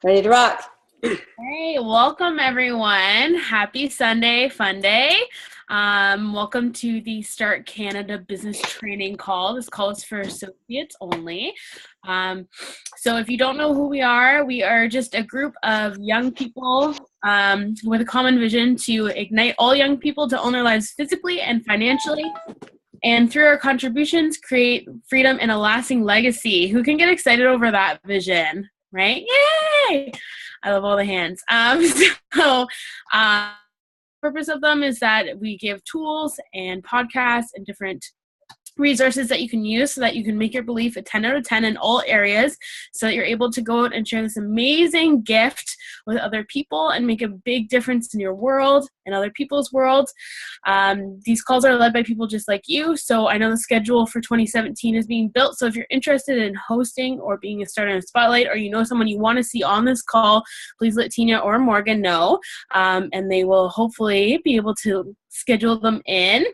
Ready to rock. Hey, welcome everyone. Happy Sunday, fun day. Welcome to the Start Canada Business Training Call. This call is for associates only. So if you don't know who we are just a group of young people with a common vision to ignite all young people to own their lives physically and financially. And through our contributions, create freedom and a lasting legacy. Who can get excited over that vision, right? Yay! I love all the hands. Purpose of them is that we give tools and podcasts and different resources that you can use so that you can make your belief a 10 out of 10 in all areas, so that you're able to go out and share this amazing gift with other people and make a big difference in your world and other people's worlds. These calls are led by people just like you, so I know the schedule for 2017 is being built, so if you're interested in hosting or being a starter in a spotlight, or you know someone you want to see on this call, please let Tinya or Morgan know, and they will hopefully be able to schedule them in.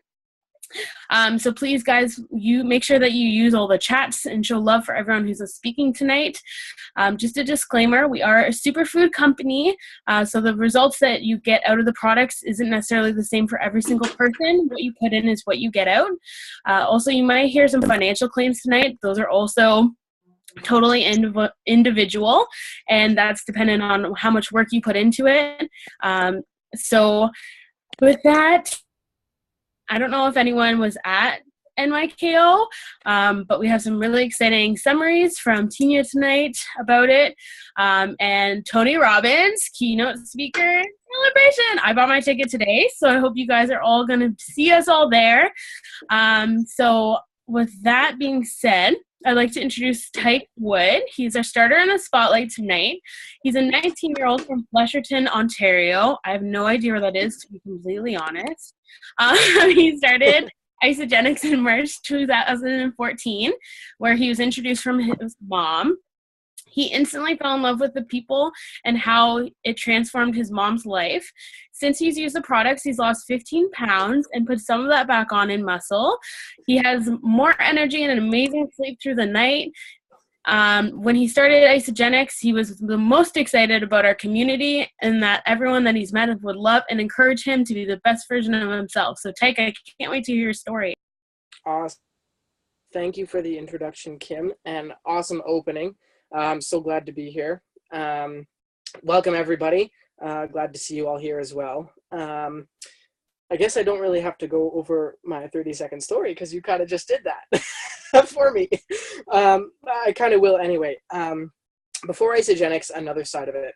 So please, guys, you make sure that you use all the chats and show love for everyone who's speaking tonight. Just a disclaimer, we are a superfood company, so the results that you get out of the products isn't necessarily the same for every single person. What you put in is what you get out. Also, you might hear some financial claims tonight. Those are also totally individual, and that's dependent on how much work you put into it. So with that, I don't know if anyone was at NYKO, but we have some really exciting summaries from Tinya tonight about it. And Tony Robbins, keynote speaker celebration. I bought my ticket today, so I hope you guys are all going to see us all there. So with that being said, I'd like to introduce Tyke Wood. He's our starter in the spotlight tonight. He's a 19-year-old from Richardson, Ontario. I have no idea where that is, to be completely honest. He started Isagenix in March 2014, where he was introduced from his mom. He instantly fell in love with the people and how it transformed his mom's life. Since he's used the products, he's lost 15 pounds and put some of that back on in muscle. He has more energy and an amazing sleep through the night. When he started Isagenix, he was the most excited about our community and that everyone that he's met would love and encourage him to be the best version of himself. So, Tyke, I can't wait to hear your story. Awesome. Thank you for the introduction, Kim, and awesome opening. I'm so glad to be here. Welcome, everybody. Glad to see you all here as well. I guess I don't really have to go over my 30-second story because you kind of just did that for me. I kind of will anyway. Before Isagenix, another side of it,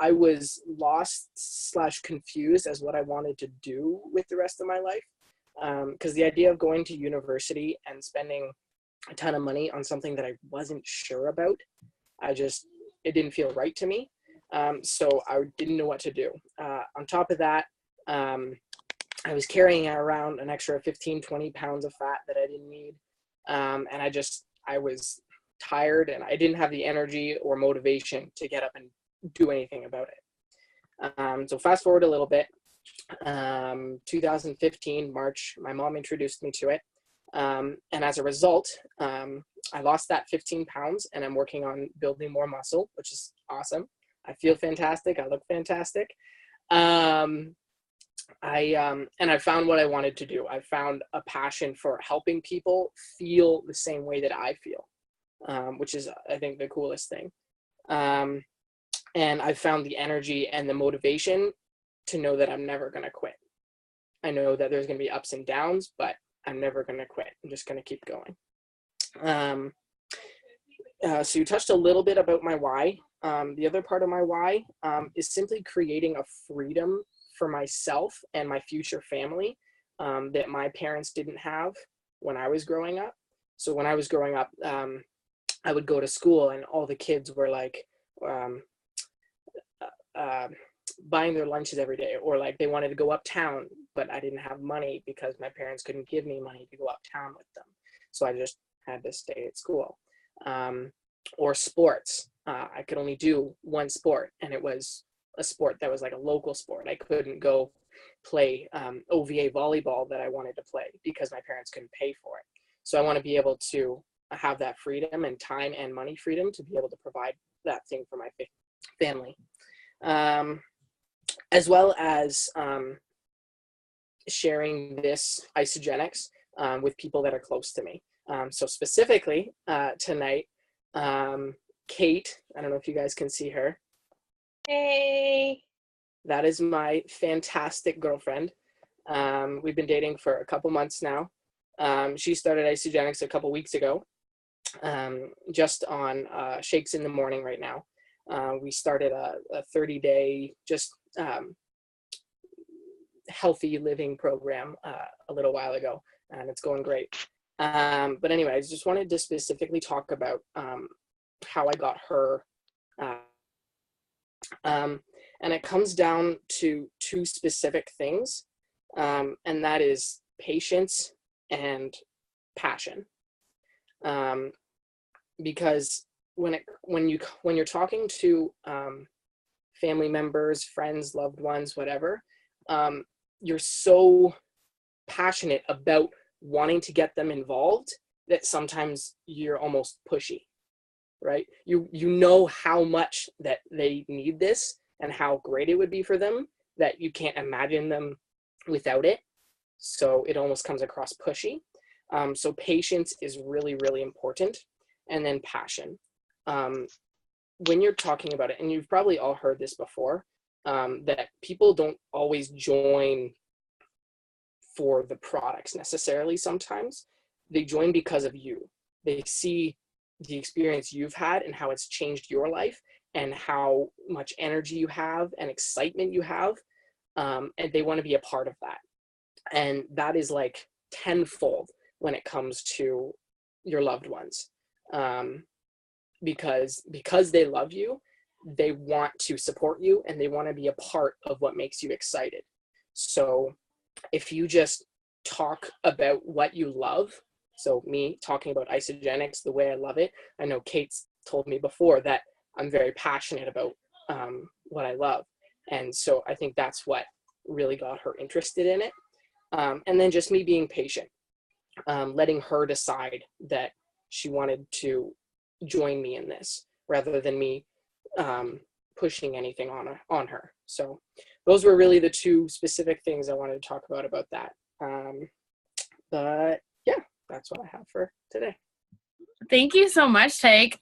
I was lost/confused as what I wanted to do with the rest of my life. Because the idea of going to university and spending a ton of money on something that I wasn't sure about, it didn't feel right to me. So I didn't know what to do. On top of that, I was carrying around an extra 15, 20 pounds of fat that I didn't need. And I was tired and I didn't have the energy or motivation to get up and do anything about it. So fast forward a little bit, 2015, March, my mom introduced me to it. And as a result, I lost that 15 pounds and I'm working on building more muscle, which is awesome. I feel fantastic. I look fantastic. I found what I wanted to do. I found a passion for helping people feel the same way that I feel, which is, I think, the coolest thing. And I found the energy and the motivation to know that I'm never going to quit. I know that there's going to be ups and downs, but I'm never going to quit. I'm just going to keep going. So you touched a little bit about my why. The other part of my why is simply creating a freedom for myself and my future family that my parents didn't have when I was growing up. So when I was growing up, I would go to school and all the kids were like buying their lunches every day, or like they wanted to go uptown, but I didn't have money because my parents couldn't give me money to go uptown with them. So I just had to stay at school. Or sports. I could only do one sport, and it was a sport that was like a local sport. I couldn't go play OVA volleyball that I wanted to play because my parents couldn't pay for it. So I want to be able to have that freedom and time and money freedom to be able to provide that thing for my family, as well as sharing this Isagenix with people that are close to me. So specifically tonight, Kate, I don't know if you guys can see her. Hey. That is my fantastic girlfriend. We've been dating for a couple months now. She started Isagenix a couple weeks ago, just on shakes in the morning right now. We started a 30-day just healthy living program a little while ago, and it's going great. But anyway, I just wanted to specifically talk about how I got her. And it comes down to two specific things, and that is patience and passion. Because when you're talking to family members, friends, loved ones, whatever, you're so passionate about wanting to get them involved that sometimes you're almost pushy, right? You know how much that they need this and how great it would be for them, that you can't imagine them without it. So it almost comes across pushy. So patience is really, really important. And then passion. When you're talking about it, and you've probably all heard this before, that people don't always join for the products necessarily. Sometimes they join because of you. They see the experience you've had and how it's changed your life and how much energy you have and excitement you have, and they want to be a part of that. And that is like tenfold when it comes to your loved ones, because they love you, they want to support you, and they want to be a part of what makes you excited. So if you just talk about what you love, so me talking about Isagenix the way I love it, I know Kate's told me before that I'm very passionate about what I love. And so I think that's what really got her interested in it. And then just me being patient, letting her decide that she wanted to join me in this rather than me pushing anything on her. So those were really the two specific things I wanted to talk about that. But yeah, that's what I have for today. Thank you so much, Tyke.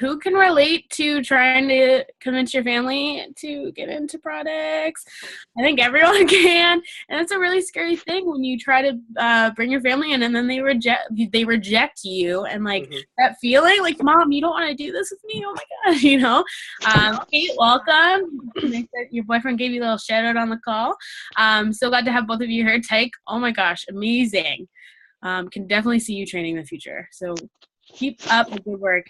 Who can relate to trying to convince your family to get into products? I think everyone can, and it's a really scary thing when you try to bring your family in and then they reject you, and like that feeling, like, Mom, you don't want to do this with me? Oh my God, you know. Kate, welcome. Your boyfriend gave you a little shout out on the call. So glad to have both of you here. Tyke, oh my gosh, amazing. Can definitely see you training in the future. So keep up the good work.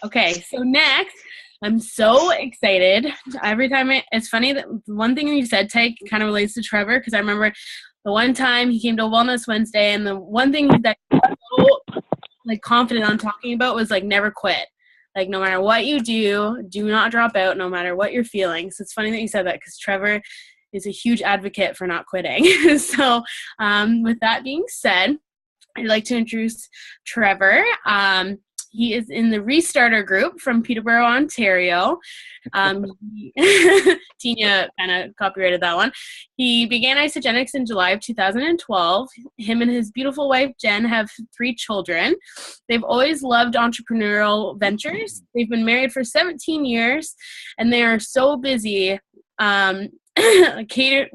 Okay. So next, I'm so excited. Every time it's funny that one thing you said, Tyke, kind of relates to Trevor, because I remember the one time he came to Wellness Wednesday, and the one thing that he was so like confident on talking about was like never quit. Like no matter what you do not drop out, no matter what you're feeling. So it's funny that you said that, because Trevor is a huge advocate for not quitting. So with that being said, I'd like to introduce Trevor. He is in the Restarter group from Peterborough, Ontario. Tinya kind of copyrighted that one. He began Isagenix in July of 2012. Him and his beautiful wife, Jen, have 3 children. They've always loved entrepreneurial ventures. They've been married for 17 years, and they are so busy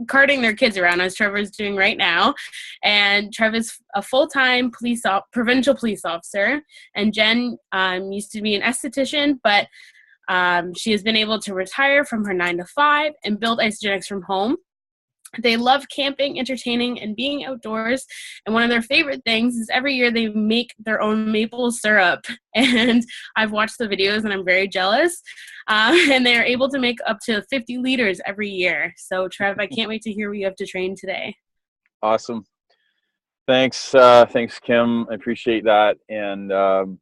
carting their kids around, as Trevor's doing right now. And Trevor's a full-time provincial police officer, and Jen used to be an esthetician, but she has been able to retire from her 9-to-5 and build Isagenix from home. They love camping, entertaining, and being outdoors. And one of their favorite things is every year they make their own maple syrup. And I've watched the videos and I'm very jealous. And they're able to make up to 50 liters every year. So Trev, I can't wait to hear what you have to train today. Awesome. Thanks. Thanks, Kim. I appreciate that. And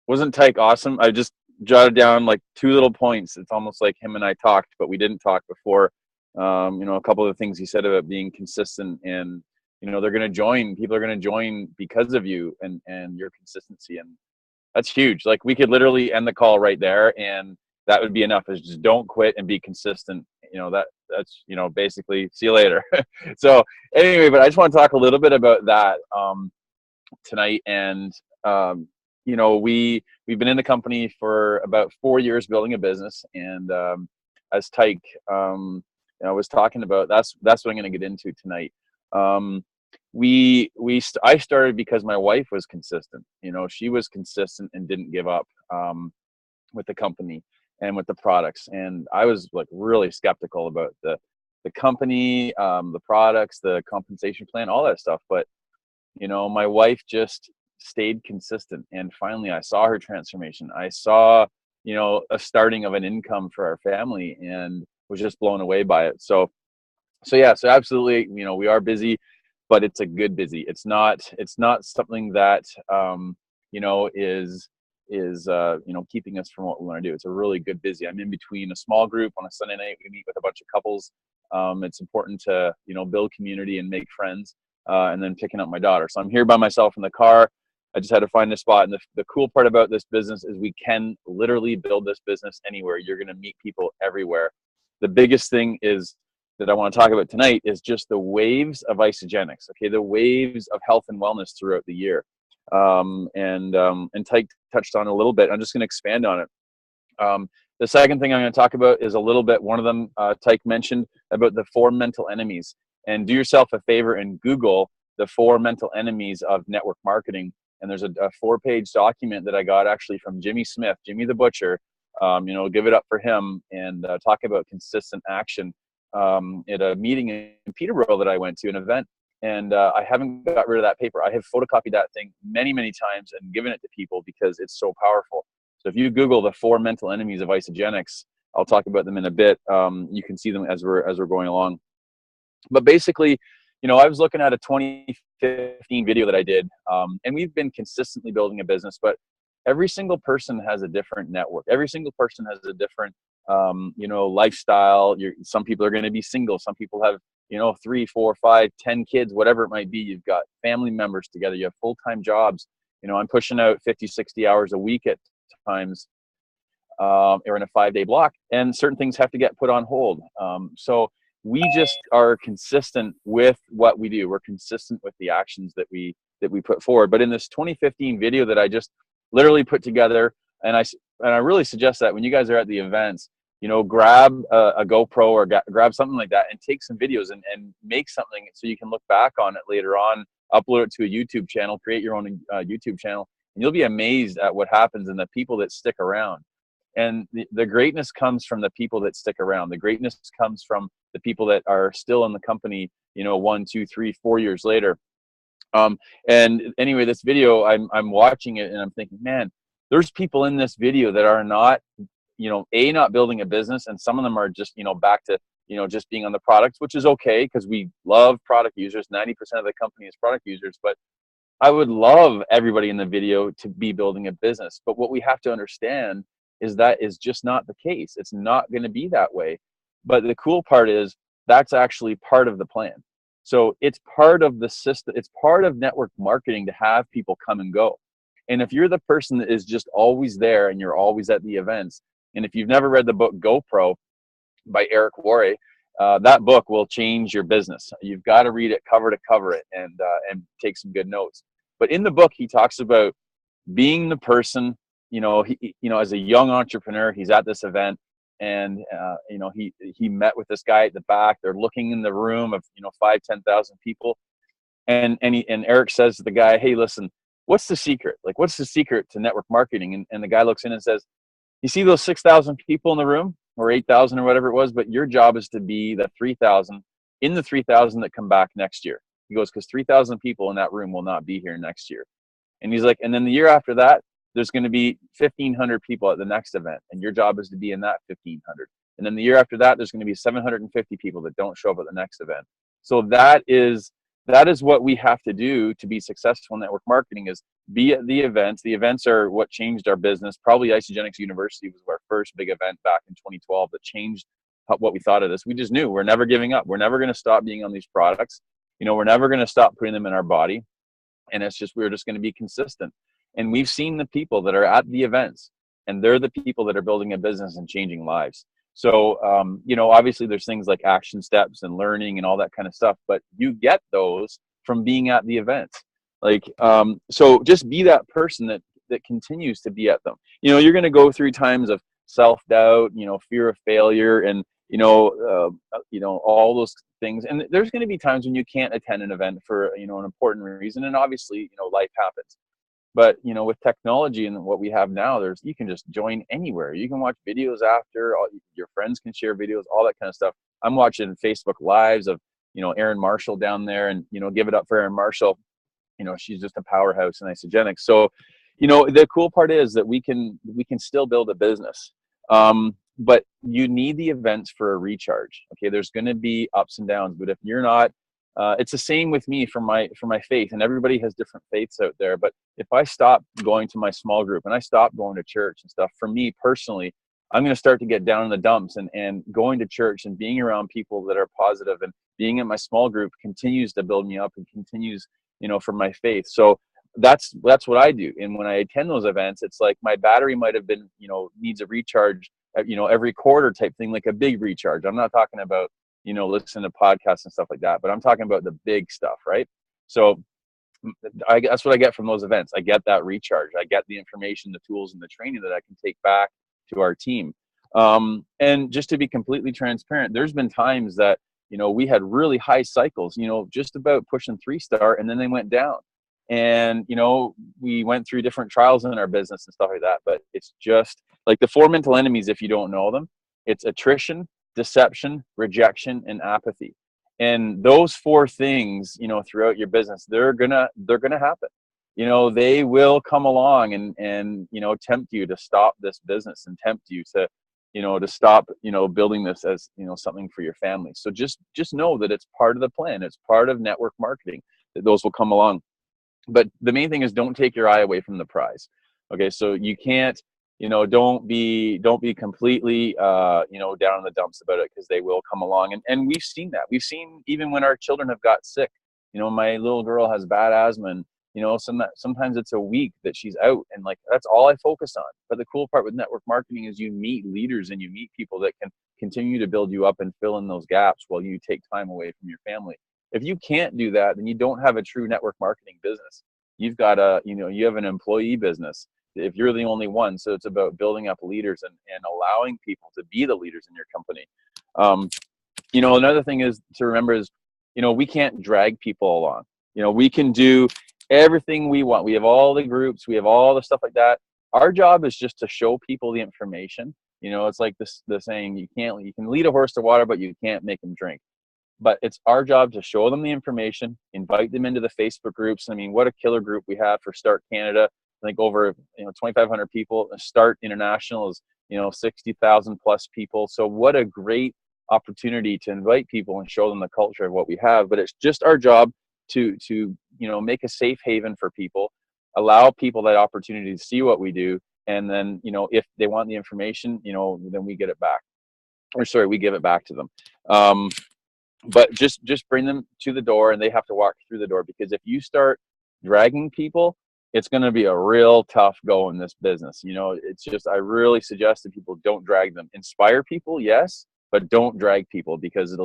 wasn't Tyke awesome? I just jotted down like 2 little points. It's almost like him and I talked, but we didn't talk before. A couple of the things he said about being consistent, and they're going to join. People are going to join because of you and your consistency, and that's huge. Like we could literally end the call right there, and that would be enough, is just don't quit and be consistent. That's basically see you later. So anyway, but I just want to talk a little bit about that tonight. And we've been in the company for about 4 years building a business, and as Tyke was talking about, that's what I'm going to get into tonight. I started because my wife was consistent. She was consistent and didn't give up with the company and with the products. And I was like really skeptical about the company, the products, the compensation plan, all that stuff. But my wife just stayed consistent, and finally I saw her transformation. I saw a starting of an income for our family, and was just blown away by it. So absolutely, we are busy, but it's a good busy. It's not something that is keeping us from what we want to do. It's a really good busy. I'm in between a small group on a Sunday night. We meet with a bunch of couples. It's important to build community and make friends, and then picking up my daughter. So I'm here by myself in the car. I just had to find a spot. And the cool part about this business is we can literally build this business anywhere. You're going to meet people everywhere. The biggest thing is that I want to talk about tonight is just the waves of Isagenix. Okay, the waves of health and wellness throughout the year. And Tyke touched on a little bit. I'm just going to expand on it. The second thing I'm going to talk about is a little bit, one of them Tyke mentioned about the 4 mental enemies. And do yourself a favor and Google the 4 mental enemies of network marketing. And there's a 4-page document that I got actually from Jimmy Smith, Jimmy the Butcher. Give it up for him, and talk about consistent action at a meeting in Peterborough that I went to, an event. And I haven't got rid of that paper. I have photocopied that thing many, many times and given it to people because it's so powerful. So if you Google the 4 mental enemies of Isagenix, I'll talk about them in a bit. You can see them as we're going along. But basically, I was looking at a 2015 video that I did, and we've been consistently building a business, but every single person has a different network. Every single person has a different, lifestyle. Some people are going to be single. Some people have, 3, 4, 5, 10 kids, whatever it might be. You've got family members together. You have full-time jobs. I'm pushing out 50, 60 hours a week at times, or in a 5-day block, and certain things have to get put on hold. So we just are consistent with what we do. We're consistent with the actions that we put forward. But in this 2015 video that I just literally put together, and I really suggest that when you guys are at the events, grab a GoPro or grab something like that and take some videos and make something so you can look back on it later on, upload it to a YouTube channel, create your own YouTube channel, and you'll be amazed at what happens and the people that stick around. And the greatness comes from the people that stick around. The greatness comes from the people that are still in the company, 1, 2, 3, 4 years later. And anyway, this video, I'm watching it and I'm thinking, man, there's people in this video that are not, not building a business, and some of them are just, back to, just being on the products, which is okay because we love product users. 90% of the company is product users, but I would love everybody in the video to be building a business. But what we have to understand is that is just not the case. It's not going to be that way. But the cool part is that's actually part of the plan. So it's part of the system. It's part of network marketing to have people come and go. And if you're the person that is just always there and you're always at the events, and if you've never read the book GoPro by Eric Worre, that book will change your business. You've got to read it cover to cover it and take some good notes. But in the book, he talks about being the person. As a young entrepreneur, he's at this event, and he met with this guy at the back. They're looking in the room of 5,000, 10,000 people, and Eric says to the guy, "Hey, listen, what's the secret? Like, what's the secret to network marketing?" And the guy looks in and says, "You see those 6,000 people in the room, or 8,000 or whatever it was, but your job is to be the 3,000 in the 3,000 that come back next year." He goes, "Because 3,000 people in that room will not be here next year." And he's like, "And then the year after that, there's going to be 1,500 people at the next event, and your job is to be in that 1,500. And then the year after that, there's going to be 750 people that don't show up at the next event." So that is what we have to do to be successful in network marketing, is be at the events. The events are what changed our business. Probably Isagenix University was our first big event back in 2012 that changed what we thought of this. We just knew we're never giving up. We're never going to stop being on these products. We're never going to stop putting them in our body. And we're just going to be consistent. And we've seen the people that are at the events, and they're the people that are building a business and changing lives. So, obviously there's things like action steps and learning and all that kind of stuff, but you get those from being at the event. So just be that person that continues to be at them. You're going to go through times of self-doubt, fear of failure, and all those things. And there's going to be times when you can't attend an event for an important reason, and obviously life happens. But with technology and what we have now, you can just join anywhere. You can watch videos after. Your friends can share videos, all that kind of stuff. I'm watching Facebook Lives of Erin Marshall down there, and give it up for Erin Marshall. She's just a powerhouse in Isagenix. So the cool part is that we can still build a business. But you need the events for a recharge. Okay, there's going to be ups and downs, but if you're not, it's the same with me for my faith, and everybody has different faiths out there. But if I stop going to my small group and I stop going to church and stuff, for me personally, I'm going to start to get down in the dumps, and going to church and being around people that are positive and being in my small group continues to build me up and continues, for my faith. So that's what I do. And when I attend those events, it's like my battery might have been, needs a recharge, every quarter type thing, like a big recharge. I'm not talking about, listen to podcasts and stuff like that, but I'm talking about the big stuff, right? So that's what I get from those events. I get that recharge. I get the information, the tools, and the training that I can take back to our team. And just to be completely transparent, there's been times that, we had really high cycles, just about pushing 3-star, and then they went down. And, we went through different trials in our business and stuff like that. But it's just like the 4 mental enemies, if you don't know them, it's attrition, deception, rejection, and apathy. And those 4 things, throughout your business, they're gonna happen. They will come along and tempt you to stop this business and tempt you to, to stop, building this as, something for your family. So just know that it's part of the plan. It's part of network marketing that those will come along. But the main thing is, don't take your eye away from the prize. Okay. So you can't, don't be completely, down in the dumps about it, because they will come along. And we've seen that. We've seen even when our children have got sick, my little girl has bad asthma, and, sometimes it's a week that she's out, and that's all I focus on. But the cool part with network marketing is you meet leaders and you meet people that can continue to build you up and fill in those gaps while you take time away from your family. If you can't do that, then you don't have a true network marketing business. You've got you have an employee business if you're the only one. So it's about building up leaders and allowing people to be the leaders in your company. Another thing is to remember is, we can't drag people along. We can do everything we want. We have all the groups, we have all the stuff like that. Our job is just to show people the information. It's like the saying, you can lead a horse to water, but you can't make him drink. But it's our job to show them the information, invite them into the Facebook groups. I mean, what a killer group we have for Start Canada. I think over 2,500 people. Start International is 60,000 plus people. So what a great opportunity to invite people and show them the culture of what we have. But it's just our job to make a safe haven for people, allow people that opportunity to see what we do, and then if they want the information, then we get it back, we give it back to them. But just bring them to the door, and they have to walk through the door, because if you start dragging people, it's going to be a real tough go in this business. It's just, I really suggest that people don't drag them. Inspire people, yes, but don't drag people, because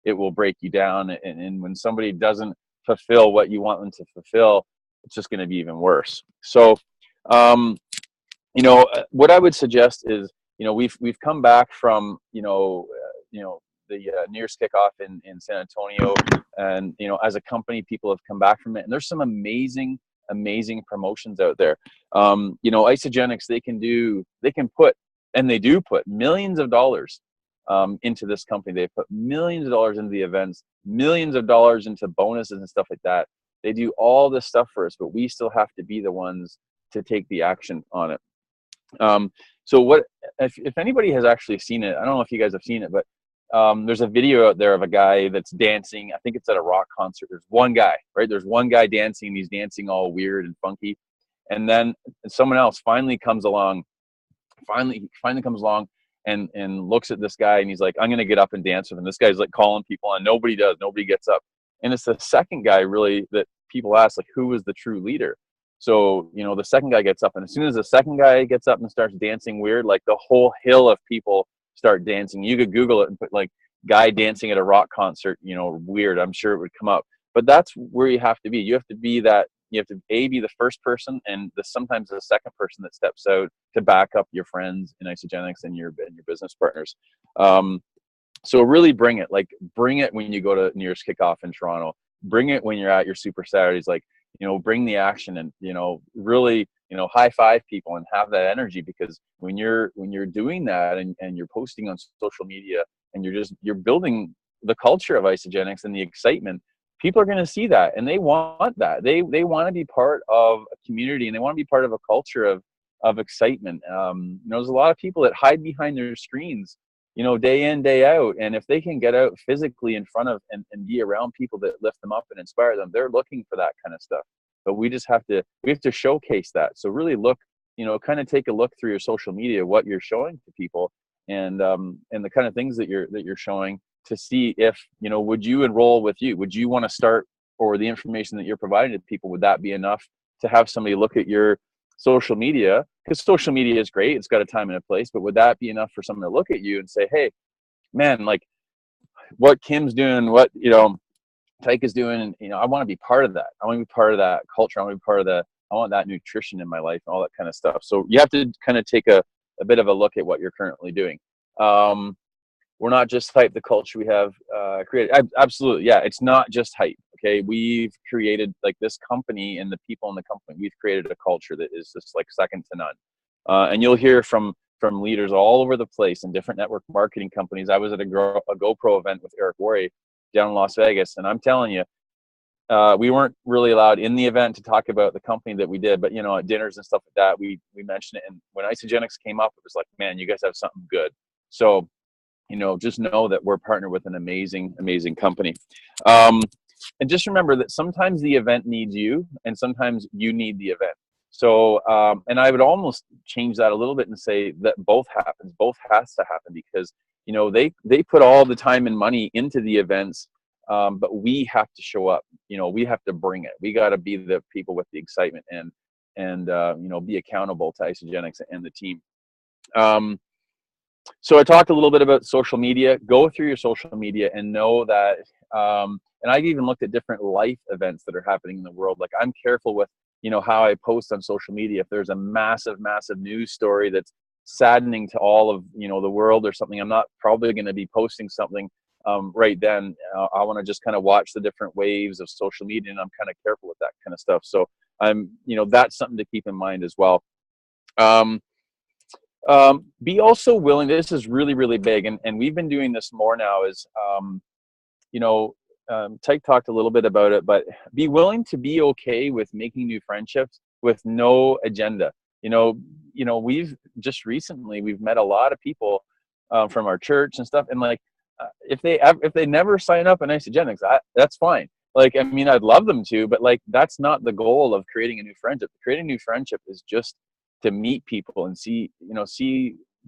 it will break you down. And when somebody doesn't fulfill what you want them to fulfill, it's just going to be even worse. So, what I would suggest is, we've come back from, the New Year's kickoff in San Antonio, and as a company, people have come back from it, and there's some amazing promotions out there. Isagenix, they can put, and they do put, millions of dollars into this company. They put millions of dollars into the events, millions of dollars into bonuses and stuff like that. They do all this stuff for us, but we still have to be the ones to take the action on it. So what if anybody has actually seen it? I don't know if you guys have seen it, but there's a video out there of a guy that's dancing. I think it's at a rock concert. There's one guy, right? There's one guy dancing. He's dancing all weird and funky. And then someone else finally comes along and looks at this guy, and he's like, I'm going to get up and dance with him. This guy's like calling people on. Nobody does. Nobody gets up. And it's the second guy really that people ask, like, who is the true leader? So, you know, the second guy gets up, and as soon as the second guy gets up and starts dancing weird, like the whole hill of people start dancing. You could Google it and put like guy dancing at a rock concert, you know, weird. I'm sure it would come up. But that's where you have to be. You have to be that, you have to be the first person, and sometimes the second person that steps out to back up your friends in Isagenix and your business partners. So really bring it when you go to New Year's kickoff in Toronto. Bring it when you're at your Super Saturdays. Like, you know, bring the action, and, you know, really, you know, high five people and have that energy, because when you're doing that and you're posting on social media and you're building the culture of Isagenix and the excitement, people are going to see that, and they want that. They want to be part of a community, and they want to be part of a culture of excitement. You know, there's a lot of people that hide behind their screens, you know, day in, day out. And if they can get out physically in front of and be around people that lift them up and inspire them, they're looking for that kind of stuff. But we have to showcase that. So really look, you know, kind of take a look through your social media, what you're showing to people, and the kind of things that you're showing, to see if, you know, would you enroll with you? Would you want to start, or the information that you're providing to people, would that be enough to have somebody look at your social media? Because social media is great, it's got a time and a place, but would that be enough for someone to look at you and say, hey, man, like what Kim's doing, what, you know, Tyke is doing, and, you know, I want to be part of that. I want to be part of that culture. I want to be part of I want that nutrition in my life and all that kind of stuff. So you have to kind of take a bit of a look at what you're currently doing. We're not just hype, the culture we have created. Absolutely. Yeah. It's not just hype. Okay. We've created, like, this company and the people in the company, we've created a culture that is just like second to none. And you'll hear from leaders all over the place in different network marketing companies. I was at a GoPro event with Eric Worre down in Las Vegas, and I'm telling you, we weren't really allowed in the event to talk about the company that we did, but, you know, at dinners and stuff like that, we mentioned it. And when Isagenix came up, it was like, man, you guys have something good. So, you know, just know that we're partnered with an amazing, amazing company. And just remember that sometimes the event needs you, and sometimes you need the event. So, and I would almost change that a little bit and say that both has to happen, because, you know, they put all the time and money into the events, but we have to show up. You know, we have to bring it. We got to be the people with the excitement, and you know, be accountable to Isagenix and the team. So I talked a little bit about social media. Go through your social media and know that, and I've even looked at different life events that are happening in the world. Like, I'm careful with, you know, how I post on social media. If there's a massive, massive news story that's saddening to all of, you know, the world or something, I'm not probably going to be posting something right then. I want to just kind of watch the different waves of social media, and I'm kind of careful with that kind of stuff. So you know, that's something to keep in mind as well. Be also willing, this is really, really big, and we've been doing this more now, is, you know, Tyke talked a little bit about it, but be willing to be okay with making new friendships with no agenda. You know, we've just recently, we've met a lot of people from our church and stuff, and like, if they never sign up in Isagenix, that's fine. Like, I mean, I'd love them to, but like, that's not the goal of creating a new friendship. Creating a new friendship is just to meet people and see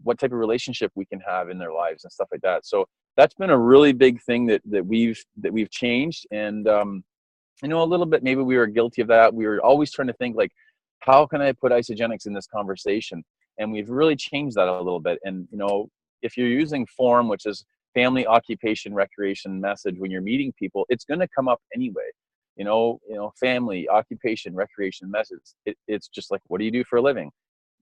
what type of relationship we can have in their lives and stuff like that. So that's been a really big thing that we've changed. And you know, a little bit, maybe we were guilty of that. We were always trying to think, like, how can I put Isagenix in this conversation? And we've really changed that a little bit. And, you know, if you're using FORM, which is family, occupation, recreation, message, when you're meeting people, it's going to come up anyway. You know, family, occupation, recreation, message. It's just like, what do you do for a living?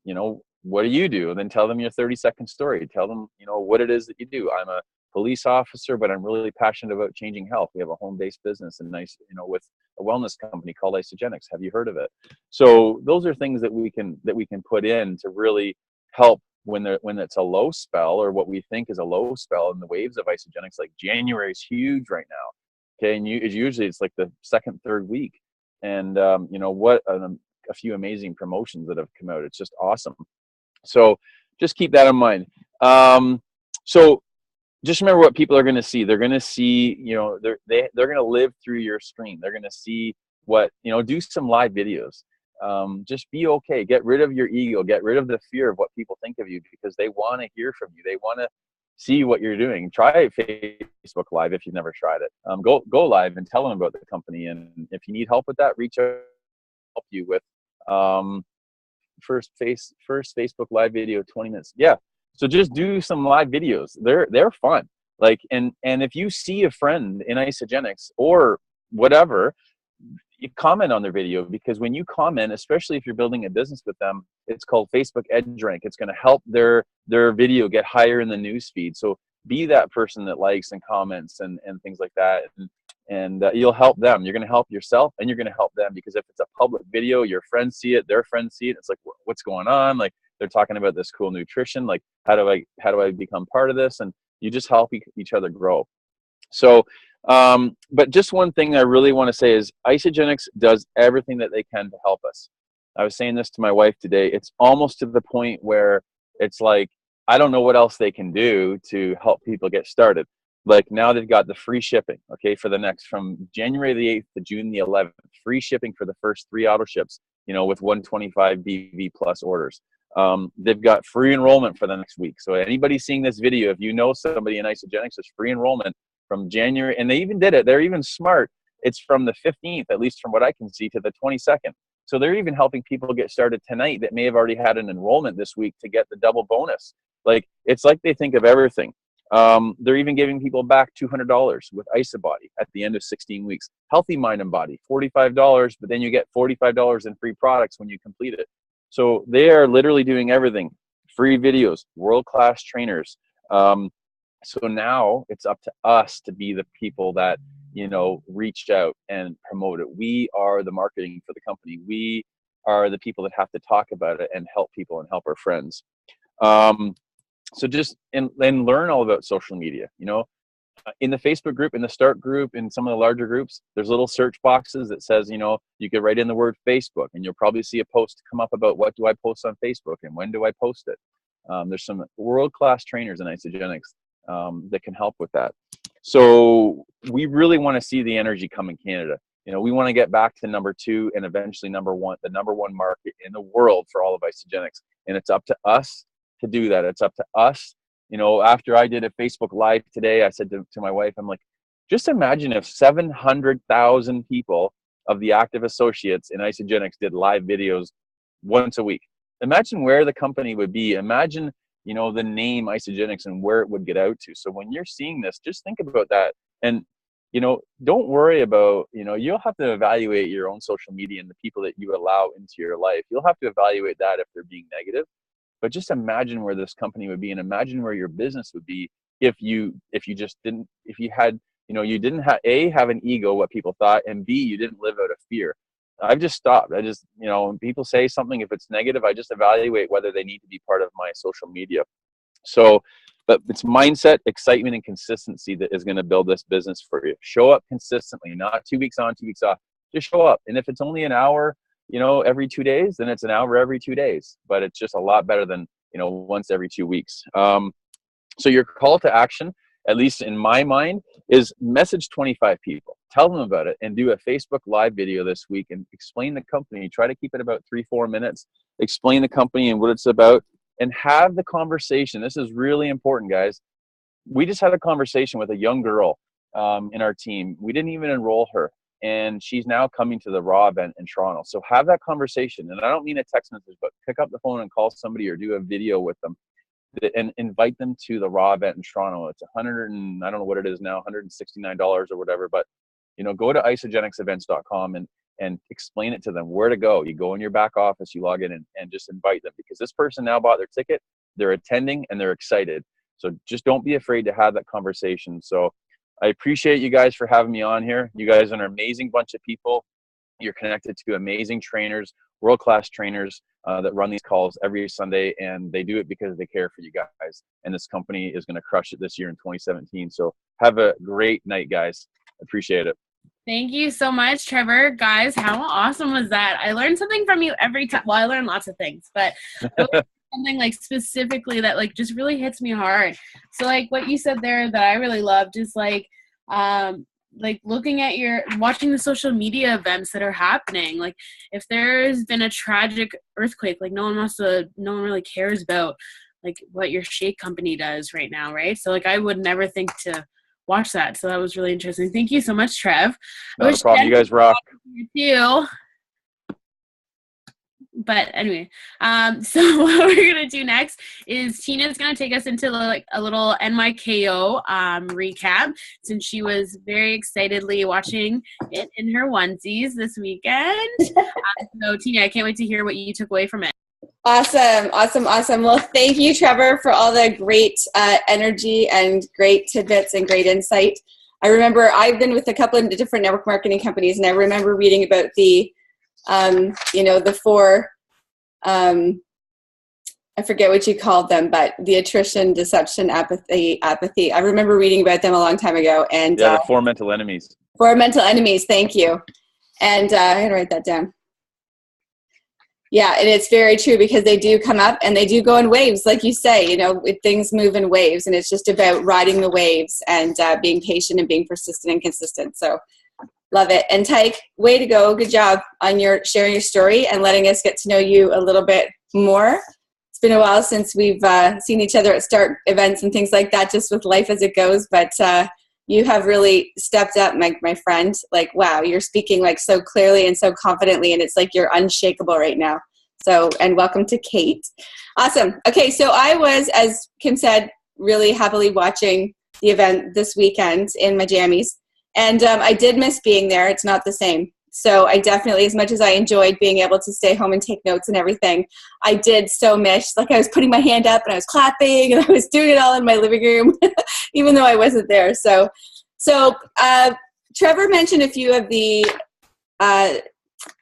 You know, what do you do? And then tell them your 30-second story. Tell them, you know, what it is that you do. I'm a police officer, but I'm really passionate about changing health. We have a home-based business, and nice, you know, with a wellness company called Isagenix. Have you heard of it? So those are things that we can put in to really help when it's a low spell, or what we think is a low spell in the waves of Isagenix. Like, January is huge right now. Okay, and usually it's like the second, third week, and you know, what a few amazing promotions that have come out. It's just awesome. So just keep that in mind. So just remember what people are going to see. They're going to see, you know, they're going to live through your screen. They're going to see what, you know, do some live videos. Just be okay. Get rid of your ego. Get rid of the fear of what people think of you, because they want to hear from you. They want to see what you're doing. Try Facebook Live if you've never tried it. Go live and tell them about the company. And if you need help with that, reach out, help you with First Facebook live video, 20 minutes. Yeah. So just do some live videos. They're fun. Like, and if you see a friend in Isagenix or whatever, you comment on their video, because when you comment, especially if you're building a business with them, it's called Facebook Edge Rank. It's going to help their video get higher in the news feed. So be that person that likes and comments and things like that. And you'll help them. You're going to help yourself, and you're going to help them, because if it's a public video, your friends see it, their friends see it. It's like, what's going on? Like, they're talking about this cool nutrition. Like, how do I become part of this? And you just help each other grow. So, but just one thing I really want to say is Isagenix does everything that they can to help us. I was saying this to my wife today. It's almost to the point where it's like, I don't know what else they can do to help people get started. Like, now they've got the free shipping, okay, from January the 8th to June the 11th, free shipping for the first 3 auto ships, with 125 BV plus orders. They've got free enrollment for the next week. So anybody seeing this video, if you know somebody in Isagenix, there's free enrollment from January, and they even did it. They're even smart. It's from the 15th, at least from what I can see, to the 22nd. So they're even helping people get started tonight that may have already had an enrollment this week to get the double bonus. Like, it's like they think of everything. They're even giving people back $200 with Isabody at the end of 16 weeks. Healthy Mind and Body, $45, but then you get $45 in free products when you complete it. So they are literally doing everything. Free videos, world-class trainers. So now it's up to us to be the people that, reach out and promote it. We are the marketing for the company. We are the people that have to talk about it and help people and help our friends. So just and learn all about social media. In the Facebook group, in the Start group, in some of the larger groups, there's little search boxes that says, you could write in the word Facebook, and you'll probably see a post come up about what do I post on Facebook and when do I post it. There's some world-class trainers in Isagenix that can help with that. So we really want to see the energy come in Canada. We want to get back to number 2 and eventually number 1, the number 1 market in the world for all of Isagenix. And it's up to us to do that. It's up to us. After I did a Facebook Live today, I said to my wife, I'm like, just imagine if 700,000 people of the active associates in Isagenix did live videos once a week. Imagine where the company would be. Imagine, the name Isagenix and where it would get out to. So when you're seeing this, just think about that. And, don't worry about, you'll have to evaluate your own social media and the people that you allow into your life. You'll have to evaluate that if they're being negative. But just imagine where this company would be, and imagine where your business would be if you didn't have an ego, what people thought, and B, you didn't live out of fear. I've just stopped. When people say something, if it's negative, I just evaluate whether they need to be part of my social media. So, but it's mindset, excitement, and consistency that is going to build this business for you. Show up consistently, not 2 weeks on, 2 weeks off. Just show up. And if it's only an hour, every 2 days, then it's an hour every 2 days. But it's just a lot better than, once every 2 weeks. So your call to action, at least in my mind, is message 25 people. Tell them about it and do a Facebook Live video this week and explain the company. Try to keep it about 3-4 minutes. Explain the company and what it's about and have the conversation. This is really important, guys. We just had a conversation with a young girl in our team. We didn't even enroll her. And she's now coming to the Raw event in Toronto. So have that conversation. And I don't mean a text message, but pick up the phone and call somebody or do a video with them and invite them to the Raw event in Toronto. It's I don't know what it is now, $169 or whatever. But, go to isagenixevents.com and explain it to them where to go. You go in your back office, you log in and just invite them, because this person now bought their ticket, they're attending, and they're excited. So just don't be afraid to have that conversation. So I appreciate you guys for having me on here. You guys are an amazing bunch of people. You're connected to amazing trainers, world-class trainers that run these calls every Sunday, and they do it because they care for you guys. And this company is going to crush it this year in 2017. So have a great night, guys. Appreciate it. Thank you so much, Trevor. Guys, how awesome was that? I learned something from you every time. Well, I learned lots of things, but something like specifically that like just really hits me hard. So like what you said there that I really loved is like looking at watching the social media events that are happening. Like if there's been a tragic earthquake, like no one really cares about like what your shake company does right now, right? So like I would never think to watch that. So that was really interesting. Thank you so much, Trev. No problem. You guys rock. You. But anyway, so what we're gonna do next is Tina's gonna take us into like a little NYKO recap, since she was very excitedly watching it in her onesies this weekend. So Tina, I can't wait to hear what you took away from it. Awesome. Well, thank you, Trevor, for all the great energy and great tidbits and great insight. I remember I've been with a couple of different network marketing companies, and I remember reading about the the four, I forget what you called them, but the attrition, deception, apathy. I remember reading about them a long time ago. And the four mental enemies. Four mental enemies, thank you. And I had to write that down. Yeah, and it's very true, because they do come up and they do go in waves, like you say, things move in waves, and it's just about riding the waves and being patient and being persistent and consistent. So love it. And Tyke, way to go. Good job on sharing your story and letting us get to know you a little bit more. It's been a while since we've seen each other at start events and things like that, just with life as it goes. But you have really stepped up, my friend. Like, wow, you're speaking like so clearly and so confidently, and it's like you're unshakable right now. So, and welcome to Kate. Awesome. Okay, so I was, as Kim said, really happily watching the event this weekend in my jammies. And I did miss being there. It's not the same. So I definitely, as much as I enjoyed being able to stay home and take notes and everything, I did so miss, like I was putting my hand up and I was clapping and I was doing it all in my living room, even though I wasn't there. So Trevor mentioned a few of the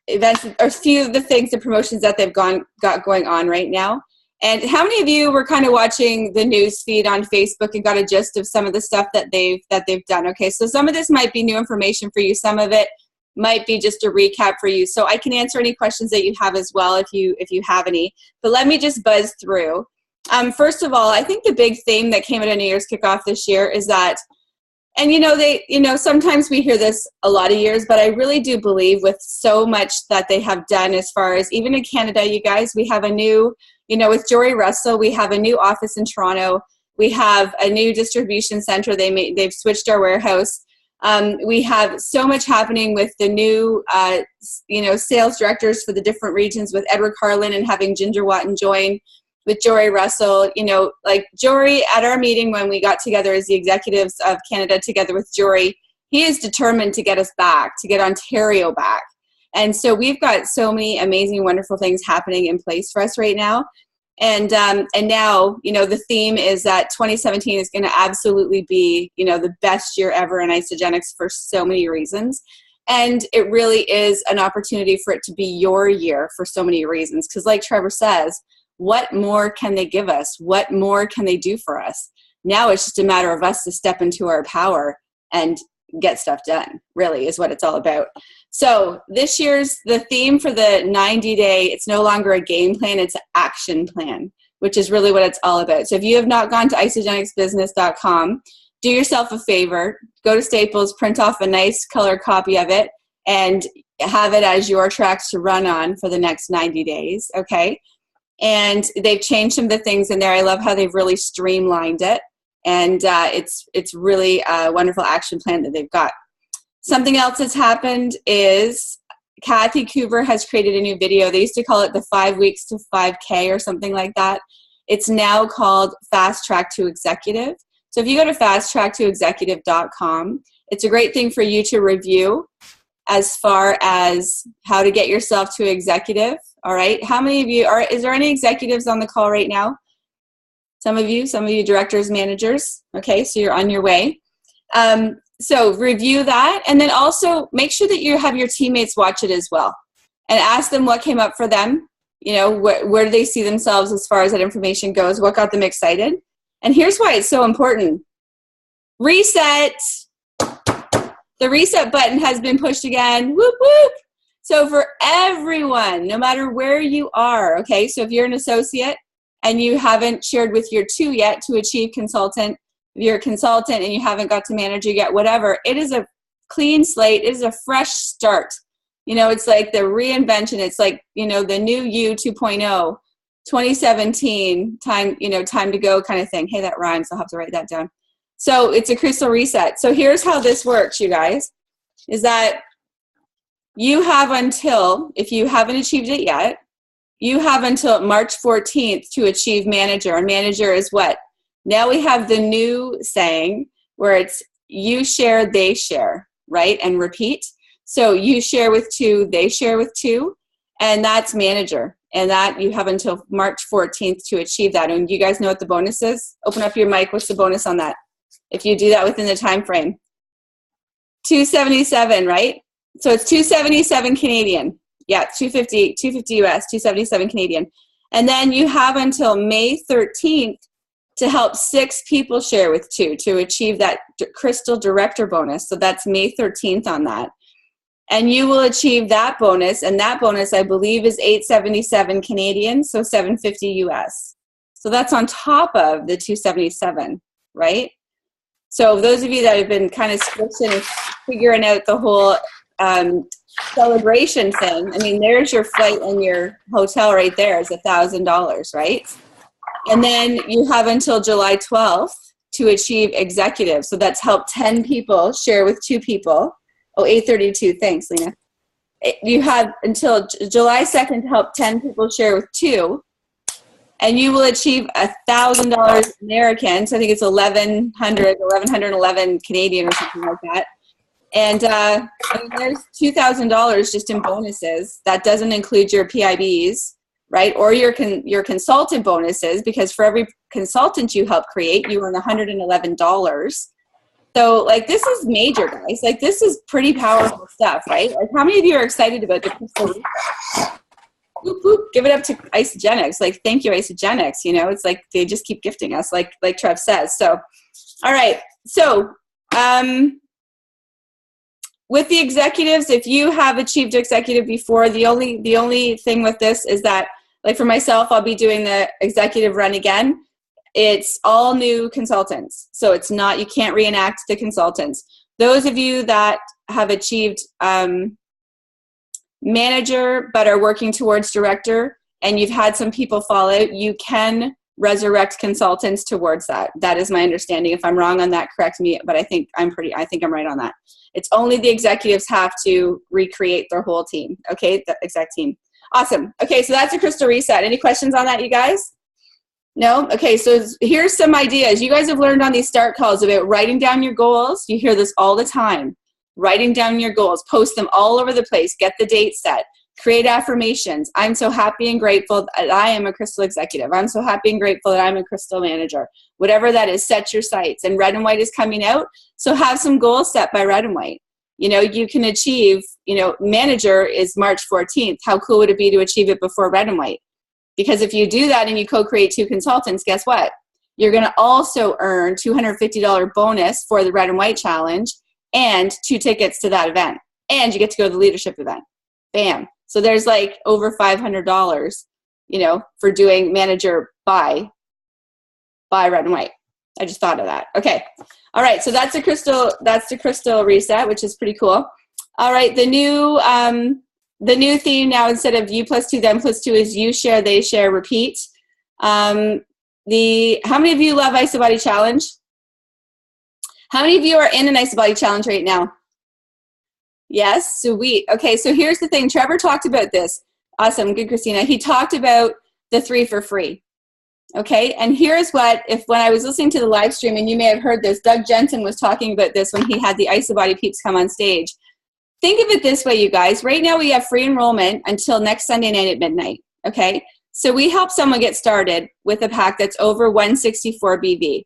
events, or a few of the things, the promotions that they've got going on right now. And how many of you were kind of watching the news feed on Facebook and got a gist of some of the stuff that they've done? Okay, so some of this might be new information for you. Some of it might be just a recap for you. So I can answer any questions that you have as well if you have any. But let me just buzz through. First of all, I think the big theme that came at a New Year's kickoff this year is that, and sometimes we hear this a lot of years, but I really do believe with so much that they have done, as far as even in Canada, you guys, we have a new, with Jory Russell, we have a new office in Toronto. We have a new distribution center. They've switched our warehouse. We have so much happening with the new, sales directors for the different regions, with Edward Carlin and having Ginger Watton join, with Jory Russell. Like Jory, at our meeting when we got together as the executives of Canada together with Jory, he is determined to get us back, to get Ontario back. And so we've got so many amazing, wonderful things happening in place for us right now. And now, the theme is that 2017 is going to absolutely be, the best year ever in Isagenix for so many reasons. And it really is an opportunity for it to be your year for so many reasons. Because like Trevor says, what more can they give us? What more can they do for us? Now it's just a matter of us to step into our power and get stuff done, really, is what it's all about. So this year's, the theme for the 90-day, it's no longer a game plan, it's an action plan, which is really what it's all about. So if you have not gone to isagenixbusiness.com, do yourself a favor, go to Staples, print off a nice color copy of it, and have it as your tracks to run on for the next 90 days, okay? And they've changed some of the things in there. I love how they've really streamlined it. And it's really a wonderful action plan that they've got. Something else that's happened is Kathy Coover has created a new video. They used to call it the 5 weeks to 5K or something like that. It's now called Fast Track to Executive. So if you go to fasttracktoexecutive.com, it's a great thing for you to review as far as how to get yourself to executive. All right. How many of you is there any executives on the call right now? Some of you directors, managers. Okay, so you're on your way. So review that, and then also make sure that you have your teammates watch it as well, and ask them what came up for them. Where do they see themselves as far as that information goes? What got them excited? And here's why it's so important. Reset. The reset button has been pushed again. Whoop, whoop. So for everyone, no matter where you are, okay, so if you're an associate and you haven't shared with your 2 yet to achieve consultant, if you're a consultant and you haven't got to manager yet, whatever, it is a clean slate. It is a fresh start. It's like the reinvention. It's like, the new you 2.0, 2017, time to go kind of thing. Hey, that rhymes. I'll have to write that down. So it's a crystal reset. So here's how this works, you guys, is that you have until, if you haven't achieved it yet, you have until March 14th to achieve manager. And manager is what? Now we have the new saying where it's you share, they share, right? And repeat. So you share with 2, they share with 2, and that's manager. And that you have until March 14th to achieve that. And you guys know what the bonus is? Open up your mic. What's the bonus on that? If you do that within the time frame. $277, right? So it's $277 Canadian. Yeah, $250 US, $277 Canadian. And then you have until May 13th to help 6 people share with 2 to achieve that Crystal Director bonus. So that's May 13th on that. And you will achieve that bonus, and that bonus I believe is $877 Canadian, so $750 US. So that's on top of the $277, right? So those of you that have been kind of switching and figuring out the whole celebration thing, I mean, there's your flight and your hotel right there is $1,000, right? And then you have until July 12th to achieve executive. So that's help 10 people share with 2 people. Oh, 832. Thanks, Lena. You have until July 2nd to help 10 people share with 2, and you will achieve $1,000 American. So I think it's 1,111 Canadian or something like that. And I mean, there's $2,000 just in bonuses. That doesn't include your PIBs, right? Or your consultant bonuses, because for every consultant you help create, you earn $111. So, like, this is major, guys. Like, this is pretty powerful stuff, right? Like, how many of you are excited about the crystal reset? Whoop, whoop, give it up to Isagenix. Like, thank you, Isagenix. You know, it's like they just keep gifting us, like Trev says. So, all right. So, with the executives, if you have achieved executive before, the only thing with this is that, like, for myself, I'll be doing the executive run again. It's all new consultants. So it's not, you can't reenact the consultants. Those of you that have achieved manager but are working towards director, and you've had some people fall out, you can resurrect consultants towards that. That is my understanding. If I'm wrong on that, correct me, but I think I'm right on that. It's only the executives have to recreate their whole team. Okay, the exec team. Awesome. Okay, so that's a crystal reset. Any questions on that, you guys? No? Okay, so here's some ideas. You guys have learned on these start calls about writing down your goals. You hear this all the time. Writing down your goals. Post them all over the place. Get the date set. Create affirmations. I'm so happy and grateful that I am a crystal executive. I'm so happy and grateful that I'm a crystal manager. Whatever that is, set your sights. And Red and White is coming out, so have some goals set by Red and White. You know, you can achieve, you know, manager is March 14th. How cool would it be to achieve it before Red and White? Because if you do that and you co-create 2 consultants, guess what? You're going to also earn $250 bonus for the Red and White Challenge and 2 tickets to that event. And you get to go to the leadership event. Bam. So there's like over $500, you know, for doing manager by Red and White. I just thought of that. Okay. All right. So that's the crystal reset, which is pretty cool. All right. The new theme now, instead of you plus 2, them plus 2, is you share, they share, repeat. How many of you love Isabody Challenge? How many of you are in an Isabody Challenge right now? Yes, sweet. Okay, so here's the thing. Trevor talked about this. Awesome, good, Christina. He talked about the 3 for free. Okay, and here's when I was listening to the live stream, and you may have heard this, Doug Jensen was talking about this when he had the Isabody peeps come on stage. Think of it this way, you guys. Right now we have free enrollment until next Sunday night at midnight, okay? So we help someone get started with a pack that's over 164 BV.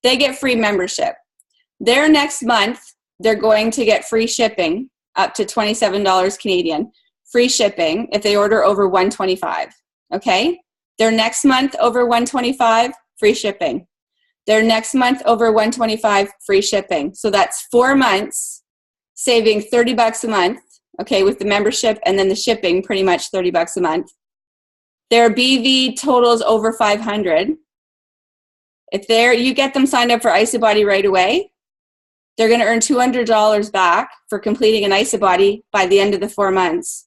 They get free membership. Their next month, they're going to get free shipping up to $27 Canadian. Free shipping if they order over 125, okay? Their next month over 125, free shipping. Their next month over 125, free shipping. So that's 4 months, saving $30 a month, okay, with the membership and then the shipping, pretty much $30 a month. Their BV totals over 500. If you get them signed up for Isabody right away, they're going to earn $200 back for completing an Isabody by the end of the 4 months.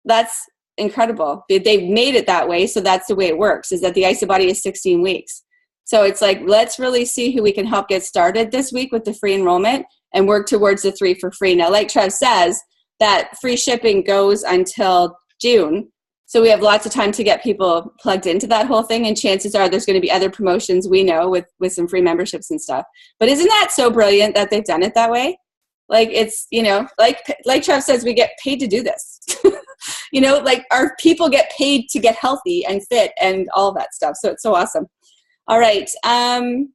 That's incredible. They've made it that way, so that's the way it works, is that the Isabody is 16 weeks. So it's like, let's really see who we can help get started this week with the free enrollment and work towards the 3 for free. Now, like Trev says, that free shipping goes until June. So we have lots of time to get people plugged into that whole thing, and chances are there's going to be other promotions we know with some free memberships and stuff. But isn't that so brilliant that they've done it that way? Like, it's, you know, like Trev says, we get paid to do this. You know, like our people get paid to get healthy and fit and all that stuff. So it's so awesome. All right. And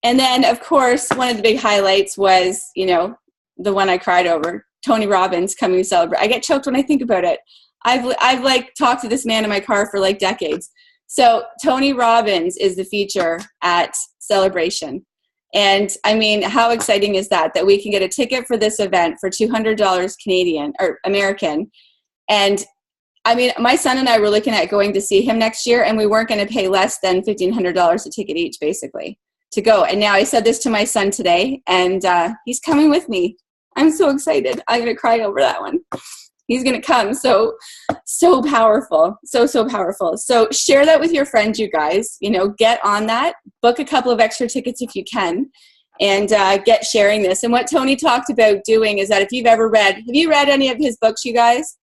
then, of course, one of the big highlights was, you know, the one I cried over, Tony Robbins coming to celebrate. I get choked when I think about it. I've like talked to this man in my car for like decades. So Tony Robbins is the feature at Celebration. And I mean, how exciting is that we can get a ticket for this event for $200 Canadian or American. And I mean, my son and I were looking at going to see him next year, and we weren't going to pay less than $1,500 a ticket each, basically, to go. And now I said this to my son today, and he's coming with me. I'm so excited. I'm going to cry over that one. He's going to come. So powerful. So powerful. So share that with your friends, you guys. You know, get on that. Book a couple of extra tickets if you can, and get sharing this. And what Tony talked about doing is that if you've ever read, have you read any of his books, you guys?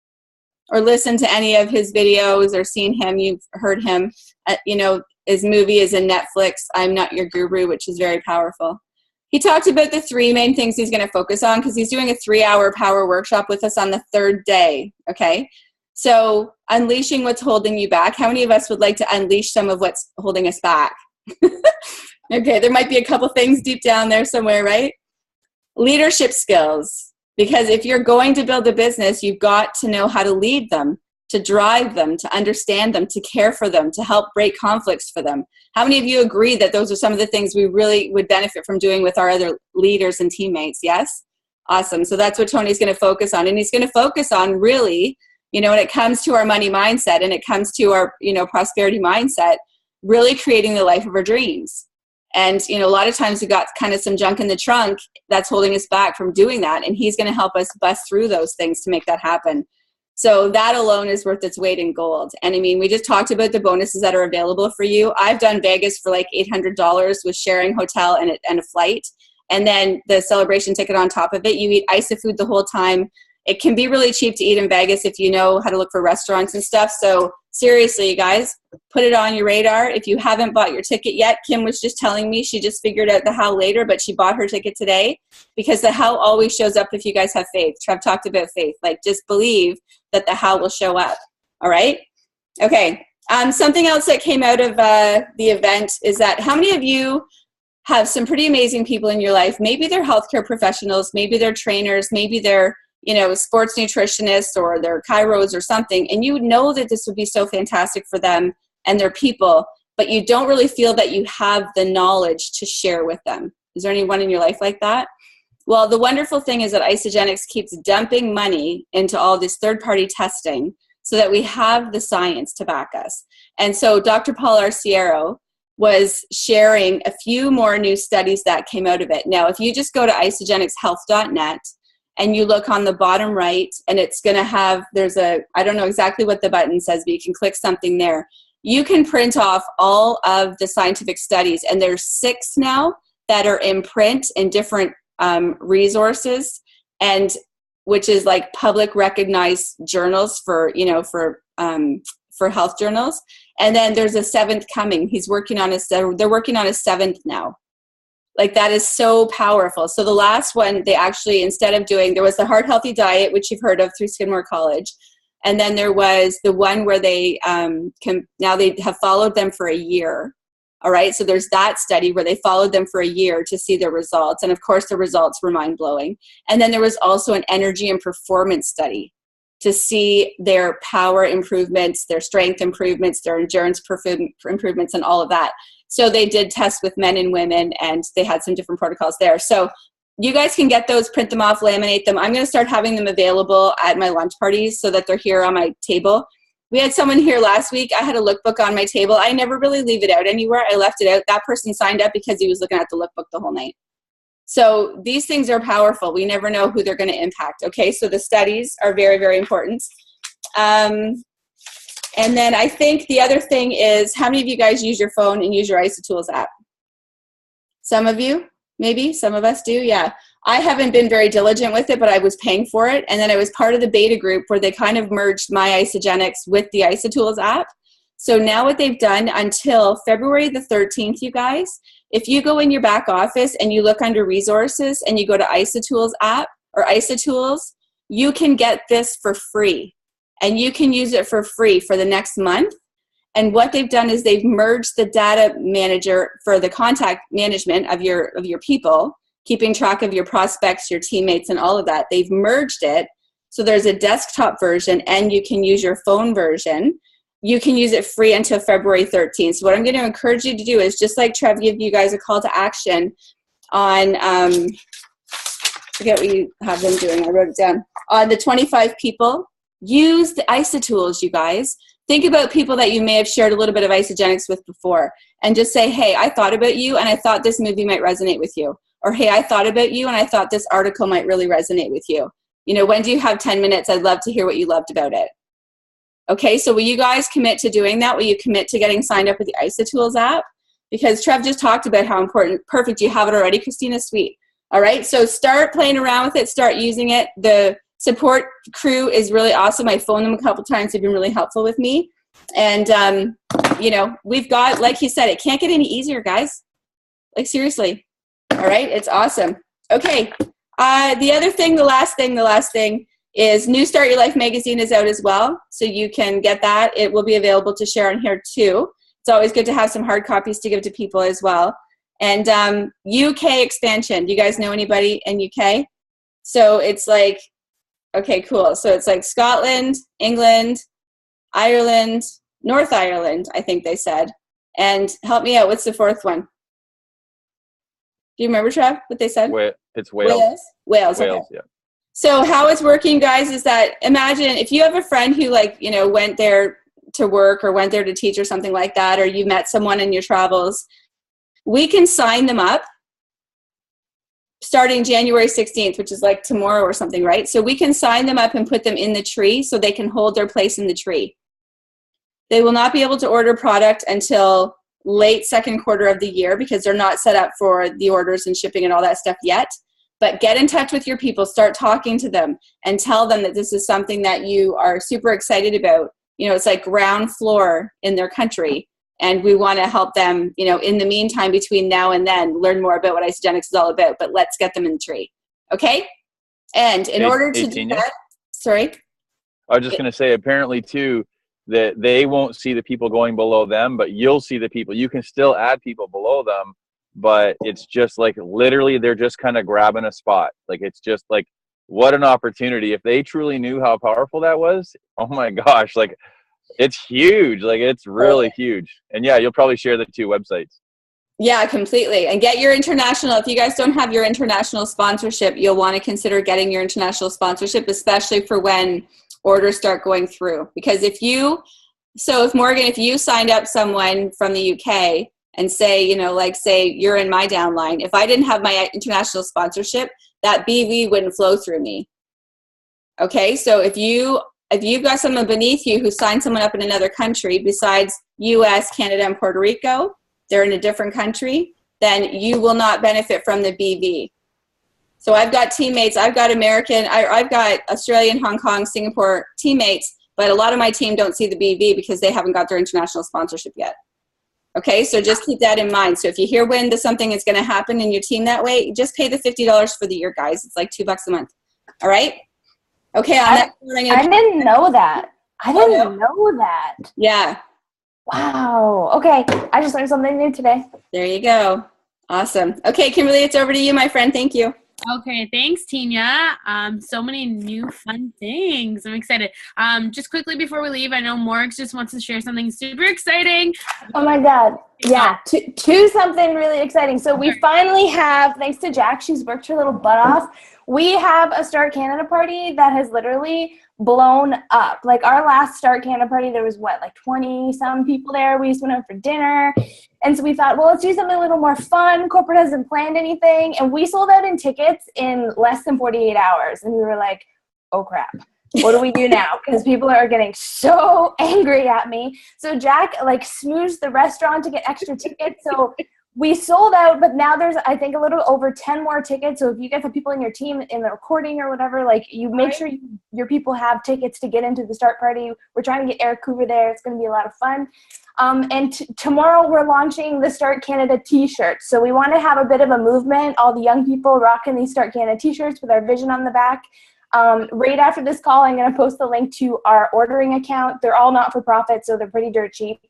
Or listened to any of his videos or seen him? You've heard him. You know, his movie is in Netflix, I'm Not Your Guru, which is very powerful. He talked about the 3 main things he's going to focus on, because he's doing a 3-hour power workshop with us on the 3rd day, okay? So unleashing what's holding you back. How many of us would like to unleash some of what's holding us back? Okay, there might be a couple things deep down there somewhere, right? Leadership skills, because if you're going to build a business, you've got to know how to lead them, to drive them, to understand them, to care for them, to help break conflicts for them. How many of you agree that those are some of the things we really would benefit from doing with our other leaders and teammates? Yes? Awesome. So that's what Tony's going to focus on. And he's going to focus on really, you know, when it comes to our money mindset and it comes to our, you know, prosperity mindset, really creating the life of our dreams. And, you know, a lot of times we got kind of some junk in the trunk that's holding us back from doing that. And he's going to help us bust through those things to make that happen. So that alone is worth its weight in gold. And I mean, we just talked about the bonuses that are available for you. I've done Vegas for like $800 with sharing hotel and a flight. And then the celebration ticket on top of it. You eat ISA food the whole time. It can be really cheap to eat in Vegas if you know how to look for restaurants and stuff. So seriously, you guys, put it on your radar. If you haven't bought your ticket yet, Kim was just telling me she just figured out the how later, but she bought her ticket today, because the how always shows up if you guys have faith. Trev talked about faith. Like, just believe that the how will show up. All right? Okay. Something else that came out of the event is that how many of you have some pretty amazing people in your life? Maybe they're healthcare professionals, maybe they're trainers, maybe they're, you know, sports nutritionists, or they're chiros or something, and you know that this would be so fantastic for them and their people, but you don't really feel that you have the knowledge to share with them. Is there anyone in your life like that? Well, the wonderful thing is that Isagenix keeps dumping money into all this third-party testing so that we have the science to back us. And so Dr. Paul Arciero was sharing a few more new studies that came out of it. Now, if you just go to isagenixhealth.net, and you look on the bottom right, and it's going to have, I don't know exactly what the button says, but you can click something there. You can print off all of the scientific studies, and there's 6 now that are in print in different resources, and which is like public recognized journals for, you know, for health journals. And then there's a 7th coming. They're working on a 7th now. Like, that is so powerful. So the last one, they actually, instead of doing, there was the Heart Healthy Diet, which you've heard of through Skidmore College. And then there was the one where they now they have followed them for a year. All right. So there's that study where they followed them for a year to see their results. And of course, the results were mind blowing. And then there was also an energy and performance study to see their power improvements, their strength improvements, their endurance improvements, and all of that. So they did tests with men and women, and they had some different protocols there. So you guys can get those, print them off, laminate them. I'm going to start having them available at my lunch parties so that they're here on my table. We had someone here last week. I had a lookbook on my table. I never really leave it out anywhere. I left it out. That person signed up because he was looking at the lookbook the whole night. So these things are powerful. We never know who they're going to impact. Okay, so the studies are very, very important. And then I think the other thing is, how many of you guys use your phone and use your ISA Tools app? Some of you? Maybe some of us do. Yeah. I haven't been very diligent with it, but I was paying for it. And then I was part of the beta group where they kind of merged my Isagenix with the IsaTools app. So now what they've done until February the 13th, you guys, if you go in your back office and you look under resources and you go to IsaTools app or IsaTools, you can get this for free. And you can use it for free for the next month. And what they've done is they've merged the data manager for the contact management of your people, keeping track of your prospects, your teammates, and all of that. They've merged it. So there's a desktop version and you can use your phone version. You can use it free until February 13th. So what I'm going to encourage you to do is just like Trev, give you guys a call to action on, forget what you have them doing. I wrote it down. On the 25 people, use the IsaTools, you guys. Think about people that you may have shared a little bit of Isagenix with before and just say, hey, I thought about you and I thought this movie might resonate with you. Or, hey, I thought about you and I thought this article might really resonate with you. You know, when do you have 10 minutes? I'd love to hear what you loved about it. Okay, so will you guys commit to doing that? Will you commit to getting signed up with the IsaTools app? Because Trev just talked about how important, perfect, you have it already, Christina, sweet. All right, so start playing around with it, start using it. The support crew is really awesome. I phoned them a couple times. They've been really helpful with me. And, you know, we've got, like you said, it can't get any easier, guys. Like, seriously. All right, it's awesome. Okay, the other thing, the last thing is New Start Your Life magazine is out as well. So you can get that. It will be available to share on here too. It's always good to have some hard copies to give to people as well. And UK expansion. Do you guys know anybody in UK? So it's like, okay, cool. So it's like Scotland, England, Ireland, North Ireland, I think they said. And help me out. What's the fourth one? Do you remember, Trev, what they said? It's Wales. Wales, okay. Yeah. So how it's working, guys, is that imagine if you have a friend who, like, you know, went there to work or went there to teach or something like that, or you met someone in your travels, we can sign them up starting January 16th, which is like tomorrow or something, right? So we can sign them up and put them in the tree so they can hold their place in the tree. They will not be able to order product until late second quarter of the year because they're not set up for the orders and shipping and all that stuff yet. But get in touch with your people, start talking to them and tell them that this is something that you are super excited about. You know, it's like ground floor in their country. And we want to help them, you know, in the meantime, between now and then, learn more about what Isagenix is all about. But let's get them in the tree. Okay? And in order to do that, sorry? I was just going to say, apparently, too, that they won't see the people going below them, but you'll see the people. You can still add people below them, but it's just like literally they're just kind of grabbing a spot. Like, it's just like, what an opportunity. If they truly knew how powerful that was, oh my gosh, like, it's huge. Like, it's really huge. And yeah, you'll probably share the two websites. Yeah, completely. And get your international. If you guys don't have your international sponsorship, you'll want to consider getting your international sponsorship, especially for when orders start going through. Because if Morgan, if you signed up someone from the UK and say, you know, like say you're in my downline, if I didn't have my international sponsorship, that BV wouldn't flow through me. Okay, so if you've got someone beneath you who signed someone up in another country besides US, Canada, and Puerto Rico, they're in a different country, then you will not benefit from the BV. So I've got teammates, I've got American, I've got Australian, Hong Kong, Singapore teammates, but a lot of my team don't see the BV because they haven't got their international sponsorship yet. Okay, so just keep that in mind. So if you hear when something is going to happen in your team that way, just pay the $50 for the year, guys. It's like $2 a month. All right? Okay, I didn't know that. I didn't know that. Yeah. Wow. Okay, I just learned something new today. There you go. Awesome. Okay, Kimberly, it's over to you, my friend. Thank you. Okay, thanks, Tinya. So many new fun things. I'm excited. Just quickly before we leave, I know Morgs just wants to share something super exciting. Oh my God. Yeah, to something really exciting. So we finally have, thanks to Jack, she's worked her little butt off. We have a Start Canada party that has literally blown up. Like our last Start Canada party, there was like 20 some people there. We just went out for dinner. And so we thought, well, let's do something a little more fun. Corporate hasn't planned anything. And we sold out in tickets in less than 48 hours. And we were like, oh crap. What do we do now? Because people are getting so angry at me. So Jack like smoozed the restaurant to get extra tickets. So We sold out, but now there's, I think, a little over 10 more tickets. So if you guys have people in your team in the recording or whatever, like, you make sure your people have tickets to get into the start party. We're trying to get Eric Coover there. It's going to be a lot of fun. And tomorrow we're launching the Start Canada t-shirts. So we want to have a bit of a movement. All the young people rocking these Start Canada t-shirts with our vision on the back. Right after this call, I'm going to post the link to our ordering account. They're all not-for-profit, so they're pretty dirt cheap.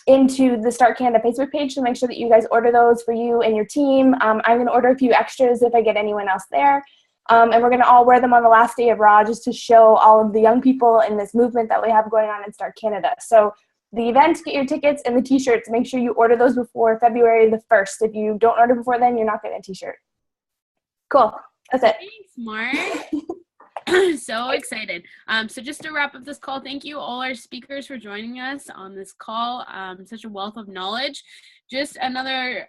Into the Start Canada Facebook page to make sure that you guys order those for you and your team. I'm going to order a few extras if I get anyone else there. And we're going to all wear them on the last day of Raw just to show all of the young people in this movement that we have going on in Start Canada. So the event, get your tickets and the t-shirts. Make sure you order those before February the 1st. If you don't order before then, you're not getting a t-shirt. Cool. That's it. Thanks, Mark. So excited. So just to wrap up this call, thank you all our speakers for joining us on this call. Such a wealth of knowledge. Just another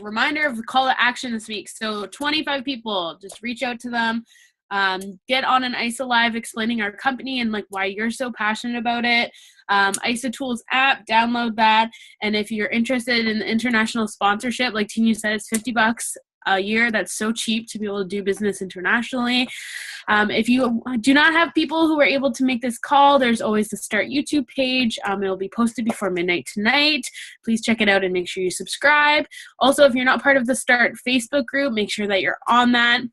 reminder of the call to action this week. So 25 people, just reach out to them. Get on an ISA Live explaining our company and like why you're so passionate about it. ISA Tools app, download that. And if you're interested in international sponsorship, like Tinya said, it's $50 a year. That's so cheap to be able to do business internationally. If you do not have people who are able to make this call, there's always the Start YouTube page. It'll be posted before midnight tonight. Please check it out and make sure you subscribe. Also, if you're not part of the Start Facebook group, make sure that you're on that.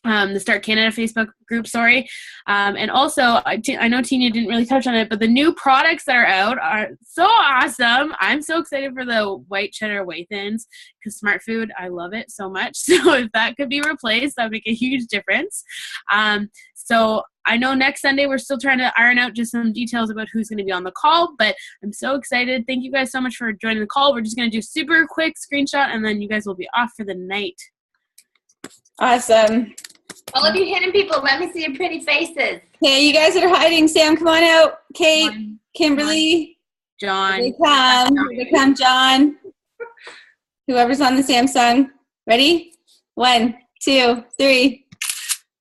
The Start Canada Facebook group, sorry. And also, I know Tinya didn't really touch on it, but the new products that are out are so awesome. I'm so excited for the white cheddar whey thins because Smart Food, I love it so much. So if that could be replaced, that would make a huge difference. So I know next Sunday we're still trying to iron out just some details about who's going to be on the call, but I'm so excited. Thank you guys so much for joining the call. We're just going to do a super quick screenshot, and then you guys will be off for the night. Awesome. All of you hidden people, let me see your pretty faces. Okay, you guys that are hiding, Sam, come on out. Kate, Kimberly, John. Here they come, John. Whoever's on the Samsung. Ready? 1, 2, 3.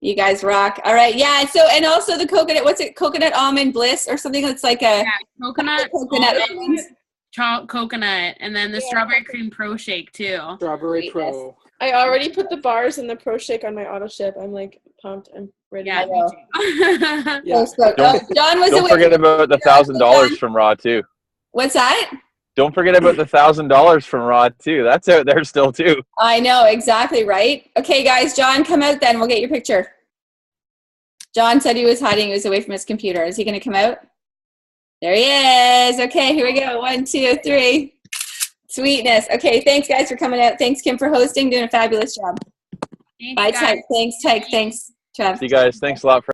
You guys rock. All right, yeah. So, and also the coconut, what's it? Coconut almond bliss or something that's like a coconut almonds. Coconut, and then the strawberry cream pro shake too. Strawberry Pro. I already put the bars in the pro shake on my auto ship. I'm like pumped. I'm ready. Yeah, to go. Yeah. John was Don't forget about the $1,000 from Raw too. What's that? Don't forget about the $1,000 from Raw too. That's out there still too. I know, exactly right. Okay, guys, John, come out then. We'll get your picture. John said he was hiding. He was away from his computer. Is he going to come out? There he is. Okay, here we go. 1, 2, 3. Sweetness. Okay, thanks, guys, for coming out. Thanks, Kim, for hosting. Doing a fabulous job. Thanks, Bye, guys. Tyke. Thanks, Tyke. Thanks, Trev. See you guys. Thanks a lot for